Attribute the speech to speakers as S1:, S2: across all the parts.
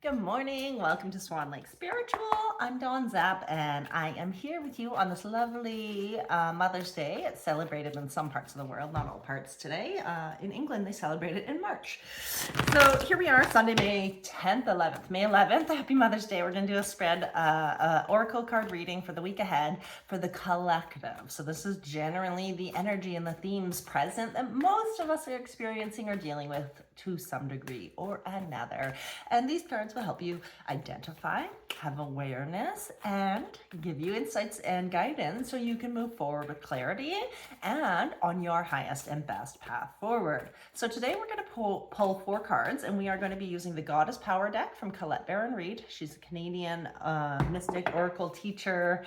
S1: Good morning. Welcome to Swan Lake Spiritual. I'm Dawn Zapp, and I am here with you on this lovely Mother's Day. It's celebrated in some parts of the world, not all parts today. In England, they celebrate it in March. So here we are, Sunday, May 10th, 11th. May 11th, Happy Mother's Day. We're going to do a spread, oracle card reading for the week ahead for the collective. So this is generally the energy and the themes present that most of us are experiencing or dealing with to some degree or another. And these cards will help you identify, have awareness, and give you insights and guidance so you can move forward with clarity and on your highest and best path forward. So today we're going to pull 4 cards, and we are going to be using the Goddess Power deck from Colette Baron Reid. She's a Canadian mystic, oracle teacher,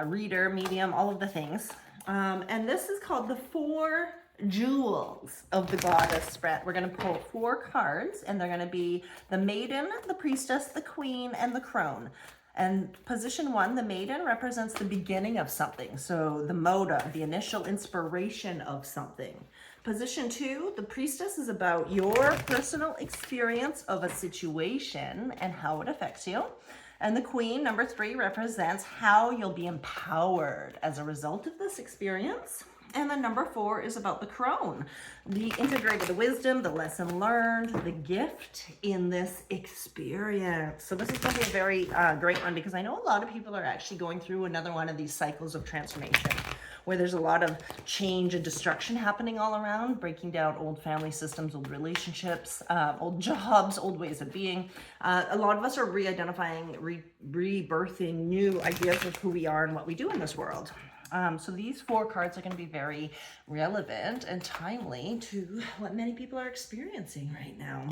S1: reader, medium, all of the things. And this is called the 4 Jewels of the Goddess spread. We're going to pull 4 cards, and they're going to be the Maiden, the Priestess, the Queen, and the Crone. And position 1, the Maiden, represents the beginning of something. So the motive, the initial inspiration of something. Position 2, the Priestess, is about your personal experience of a situation and how it affects you. And the Queen, number 3, represents how you'll be empowered as a result of this experience. And then number 4 is about the Crone, the integrated wisdom, the lesson learned, the gift in this experience. So this is going to be a very great one, because I know a lot of people are actually going through another one of these cycles of transformation where there's a lot of change and destruction happening all around, breaking down old family systems, old relationships, old jobs, old ways of being. A lot of us are re-identifying, rebirthing new ideas of who we are and what we do in this world. So these 4 cards are going to be very relevant and timely to what many people are experiencing right now.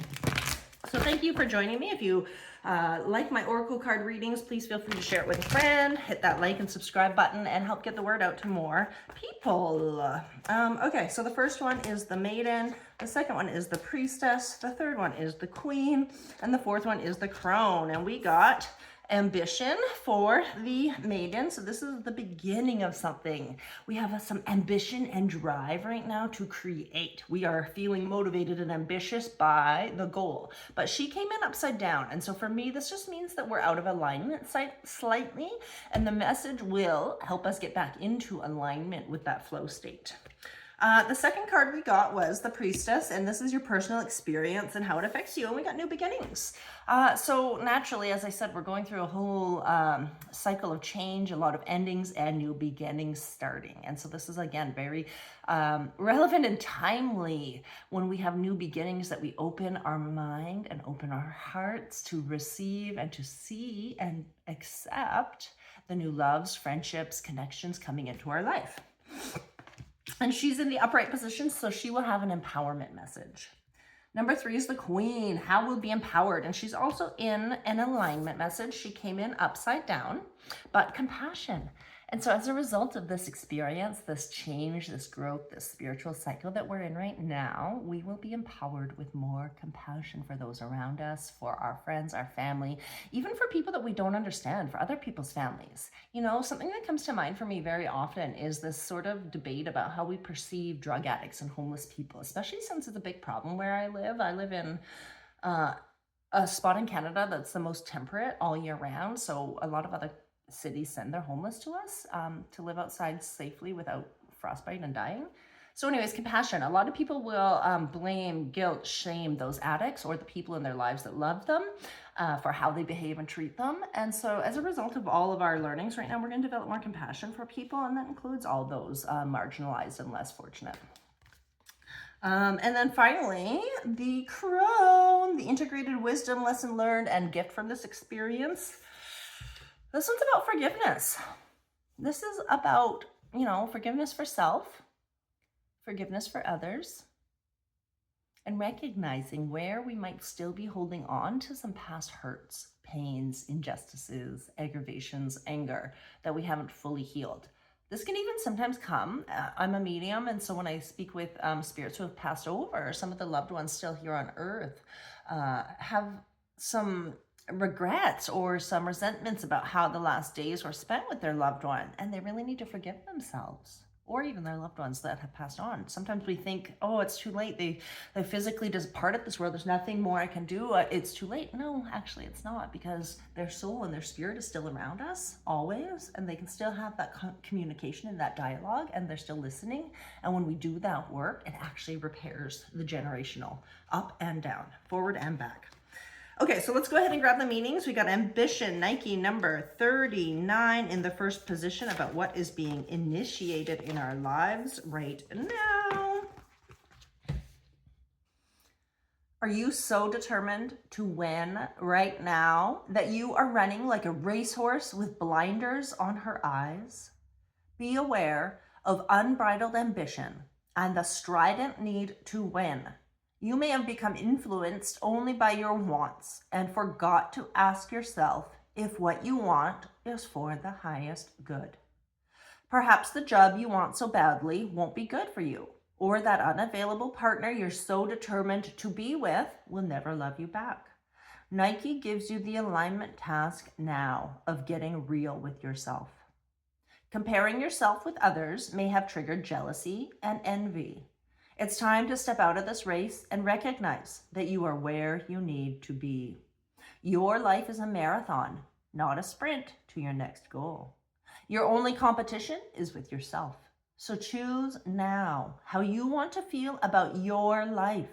S1: So thank you for joining me. If you like my oracle card readings, please feel free to share it with a friend, hit that like and subscribe button, and help get the word out to more people. Okay, so the first one is the Maiden, the second one is the Priestess, the third one is the Queen, and the fourth one is the Crone. And we got ambition for the Maiden. So this is the beginning of something. We have some ambition and drive right now to create. We are feeling motivated and ambitious by the goal. But she came in upside down. And so for me, this just means that we're out of alignment slightly. And the message will help us get back into alignment with that flow state. The second card we got was the Priestess, and this is your personal experience and how it affects you, and we got new beginnings. So naturally, as I said, we're going through a whole cycle of change, a lot of endings and new beginnings starting. And so this is, again, very relevant and timely when we have new beginnings, that we open our mind and open our hearts to receive and to see and accept the new loves, friendships, connections coming into our life. And she's in the upright position, so she will have an empowerment message. Number 3 is the Queen, how we'll be empowered. And she's also in an alignment message. She came in upside down, but compassion. And so as a result of this experience, this change, this growth, this spiritual cycle that we're in right now, we will be empowered with more compassion for those around us, for our friends, our family, even for people that we don't understand, for other people's families. You know, something that comes to mind for me very often is this sort of debate about how we perceive drug addicts and homeless people, especially since it's a big problem where I live. I live in a spot in Canada that's the most temperate all year round. So a lot of other cities send their homeless to us to live outside safely without frostbite and dying. So anyways, compassion. A lot of people will blame, guilt, shame those addicts or the people in their lives that love them for how they behave and treat them. And so as a result of all of our learnings right now, we're going to develop more compassion for people, and that includes all those marginalized and less fortunate. And then finally, the Crone, the integrated wisdom, lesson learned, and gift from this experience. This one's about forgiveness. This is about, you know, forgiveness for self, forgiveness for others, and recognizing where we might still be holding on to some past hurts, pains, injustices, aggravations, anger that we haven't fully healed. This can even sometimes come. I'm a medium, and so when I speak with spirits who have passed over, some of the loved ones still here on earth have some regrets or some resentments about how the last days were spent with their loved one, and they really need to forgive themselves or even their loved ones that have passed on. Sometimes we think, oh, it's too late. They physically departed this world. There's nothing more I can do. It's too late. No, actually it's not, because their soul and their spirit is still around us always, and they can still have that communication and that dialogue, and they're still listening. And when we do that work, it actually repairs the generational up and down, forward and back. Okay, so let's go ahead and grab the meanings. We got ambition, Nike number 39 in the first position about what is being initiated in our lives right now. Are you so determined to win right now that you are running like a racehorse with blinders on her eyes? Be aware of unbridled ambition and the strident need to win. You may have become influenced only by your wants and forgot to ask yourself if what you want is for the highest good. Perhaps the job you want so badly won't be good for you, or that unavailable partner you're so determined to be with will never love you back. Nike gives you the alignment task now of getting real with yourself. Comparing yourself with others may have triggered jealousy and envy. It's time to step out of this race and recognize that you are where you need to be. Your life is a marathon, not a sprint to your next goal. Your only competition is with yourself. So choose now how you want to feel about your life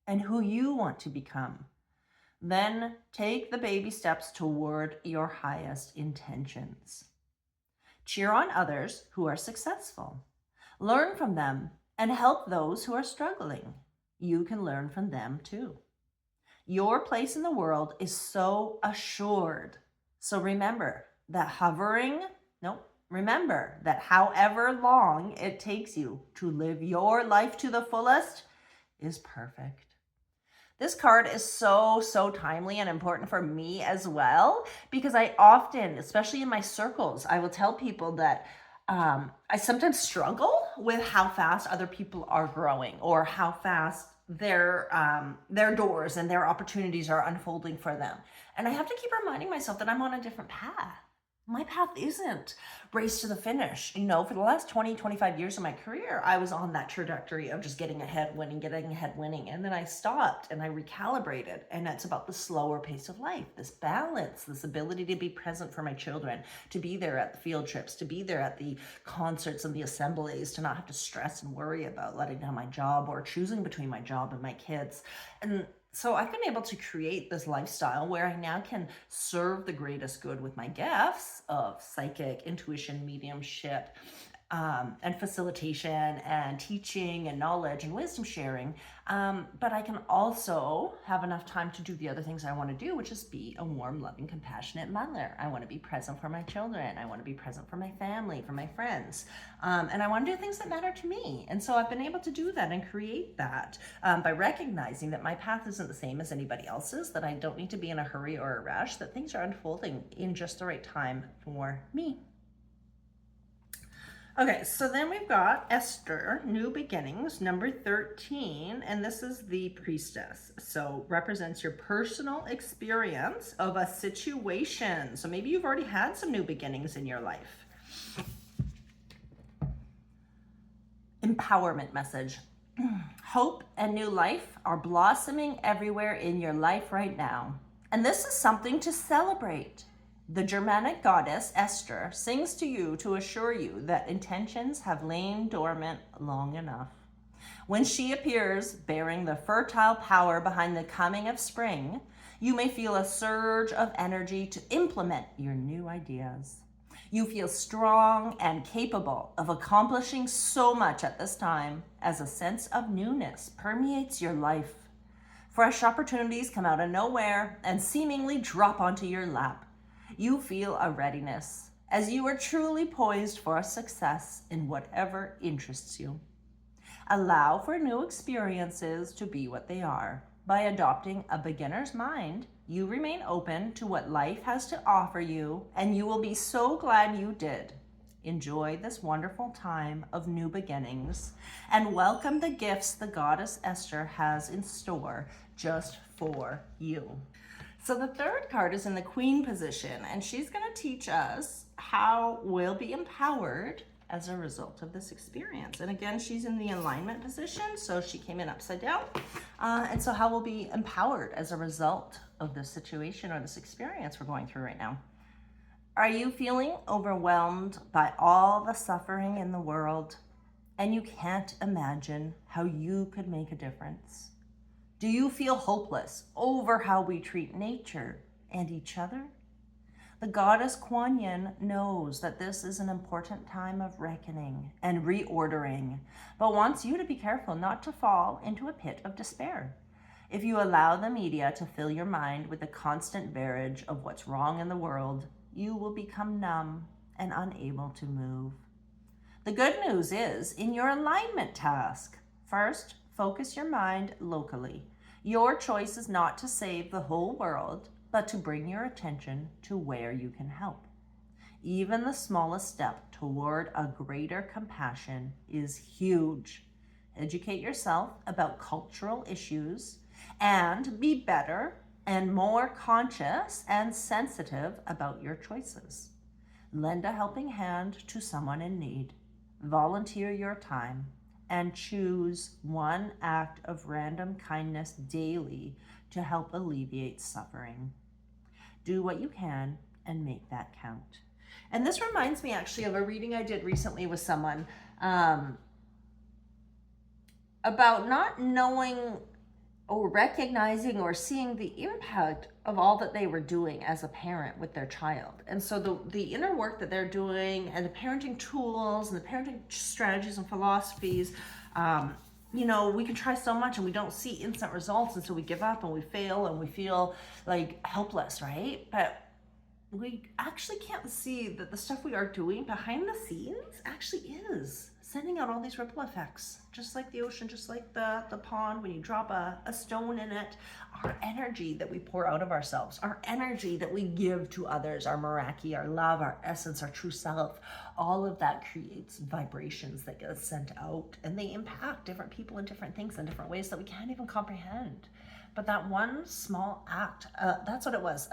S1: and who you want to become. Then take the baby steps toward your highest intentions. Cheer on others who are successful. Learn from them and help those who are struggling. You can learn from them too. Your place in the world is so assured. So remember that however long it takes you to live your life to the fullest is perfect. This card is so timely and important for me as well, because I often, especially in my circles, I will tell people that I sometimes struggle with how fast other people are growing, or how fast their doors and their opportunities are unfolding for them. And I have to keep reminding myself that I'm on a different path. My path isn't race to the finish. You know, for the last 20, 25 years of my career, I was on that trajectory of just getting ahead, winning. And then I stopped and I recalibrated. And it's about the slower pace of life, this balance, this ability to be present for my children, to be there at the field trips, to be there at the concerts and the assemblies, to not have to stress and worry about letting down my job or choosing between my job and my kids. And so I've been able to create this lifestyle where I now can serve the greatest good with my gifts of psychic, intuition, mediumship, and facilitation and teaching and knowledge and wisdom sharing. But I can also have enough time to do the other things I want to do, which is be a warm, loving, compassionate mother. I want to be present for my children. I want to be present for my family, for my friends. And I want to do things that matter to me. And so I've been able to do that and create that by recognizing that my path isn't the same as anybody else's, that I don't need to be in a hurry or a rush, that things are unfolding in just the right time for me. Okay, so then we've got Esther, New Beginnings, number 13, and this is the Priestess. So represents your personal experience of a situation. So maybe you've already had some new beginnings in your life. Empowerment message. Hope and new life are blossoming everywhere in your life right now. And this is something to celebrate. The Germanic goddess Esther sings to you to assure you that intentions have lain dormant long enough. When she appears bearing the fertile power behind the coming of spring, you may feel a surge of energy to implement your new ideas. You feel strong and capable of accomplishing so much at this time as a sense of newness permeates your life. Fresh opportunities come out of nowhere and seemingly drop onto your lap. You feel a readiness as you are truly poised for a success in whatever interests you. Allow for new experiences to be what they are. By adopting a beginner's mind, you remain open to what life has to offer you, and you will be so glad you did. Enjoy this wonderful time of new beginnings and welcome the gifts the goddess Esther has in store just for you. So the third card is in the Queen position, and she's going to teach us how we'll be empowered as a result of this experience. And again, she's in the alignment position, so she came in upside down. And so how we'll be empowered as a result of this situation or this experience we're going through right now. Are you feeling overwhelmed by all the suffering in the world and you can't imagine how you could make a difference? Do you feel hopeless over how we treat nature and each other? The goddess Kuan Yin knows that this is an important time of reckoning and reordering, but wants you to be careful not to fall into a pit of despair. If you allow the media to fill your mind with the constant barrage of what's wrong in the world, you will become numb and unable to move. The good news is in your alignment task. First, focus your mind locally. Your choice is not to save the whole world, but to bring your attention to where you can help. Even the smallest step toward a greater compassion is huge. Educate yourself about cultural issues and be better and more conscious and sensitive about your choices. Lend a helping hand to someone in need. Volunteer your time and choose one act of random kindness daily to help alleviate suffering. Do what you can and make that count. And this reminds me actually of a reading I did recently with someone about not knowing or recognizing or seeing the impact of all that they were doing as a parent with their child. And so the inner work that they're doing and the parenting tools and the parenting strategies and philosophies, we can try so much and we don't see instant results, and so we give up and we fail and we feel like helpless, right? But we actually can't see that the stuff we are doing behind the scenes actually is sending out all these ripple effects, just like the ocean, just like the pond. When you drop a stone in it, our energy that we pour out of ourselves, our energy that we give to others, our Meraki, our love, our essence, our true self, all of that creates vibrations that get sent out, and they impact different people and different things in different ways that we can't even comprehend. But that one small act, that's what it was.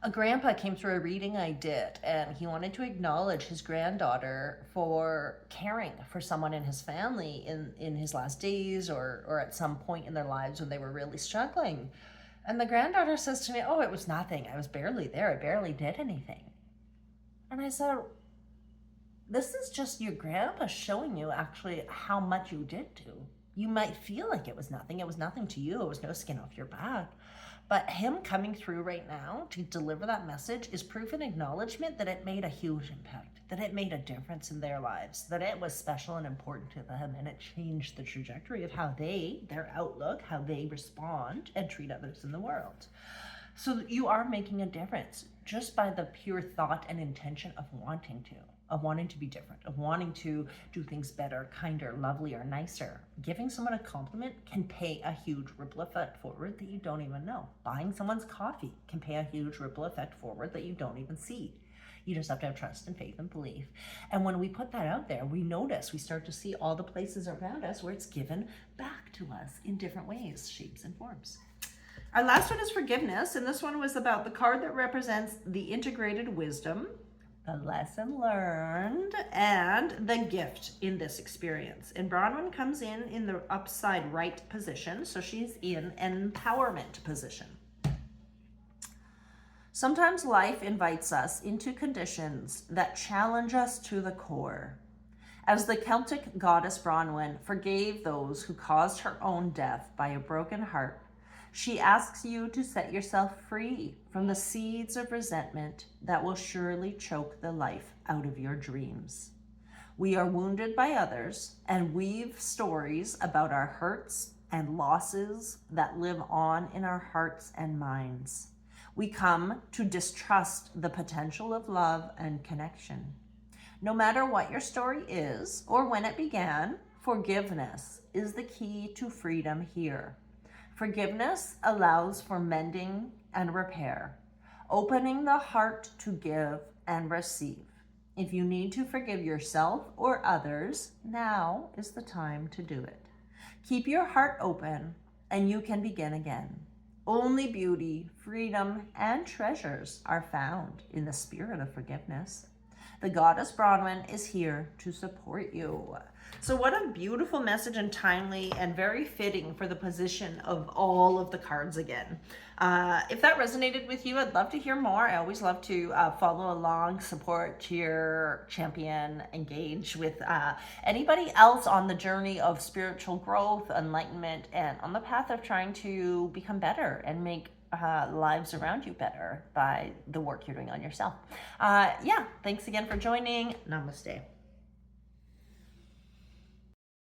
S1: A grandpa came through a reading I did, and he wanted to acknowledge his granddaughter for caring for someone in his family in his last days or at some point in their lives when they were really struggling. And the granddaughter says to me, "Oh, it was nothing. I was barely there. I barely did anything." And I said, this is just your grandpa showing you actually how much you did do. You might feel like it was nothing. It was nothing to you. It was no skin off your back. But him coming through right now to deliver that message is proof and acknowledgement that it made a huge impact, that it made a difference in their lives, that it was special and important to them, and it changed the trajectory of how their outlook, how they respond and treat others in the world. So you are making a difference just by the pure thought and intention of wanting to be different, of wanting to do things better, kinder, lovelier, nicer. Giving someone a compliment can pay a huge ripple effect forward that you don't even know. Buying someone's coffee can pay a huge ripple effect forward that you don't even see. You just have to have trust and faith and belief. And when we put that out there, we start to see all the places around us where it's given back to us in different ways, shapes, and forms. Our last one is forgiveness, and this one was about the card that represents the integrated wisdom, the lesson learned, and the gift in this experience. And Bronwyn comes in the upside right position, so she's in an empowerment position. Sometimes life invites us into conditions that challenge us to the core. As the Celtic goddess Bronwyn forgave those who caused her own death by a broken heart, she asks you to set yourself free from the seeds of resentment that will surely choke the life out of your dreams. We are wounded by others and weave stories about our hurts and losses that live on in our hearts and minds. We come to distrust the potential of love and connection. No matter what your story is or when it began, forgiveness is the key to freedom here. Forgiveness allows for mending and repair, opening the heart to give and receive. If you need to forgive yourself or others, now is the time to do it. Keep your heart open and you can begin again. Only beauty, freedom, and treasures are found in the spirit of forgiveness. The goddess Bronwyn is here to support you. So what a beautiful message, and timely and very fitting for the position of all of the cards again. If that resonated with you, I'd love to hear more. I always love to follow along, support, cheer, champion, engage with anybody else on the journey of spiritual growth, enlightenment, and on the path of trying to become better and make lives around you better by the work you're doing on yourself. Yeah, thanks again for joining. Namaste.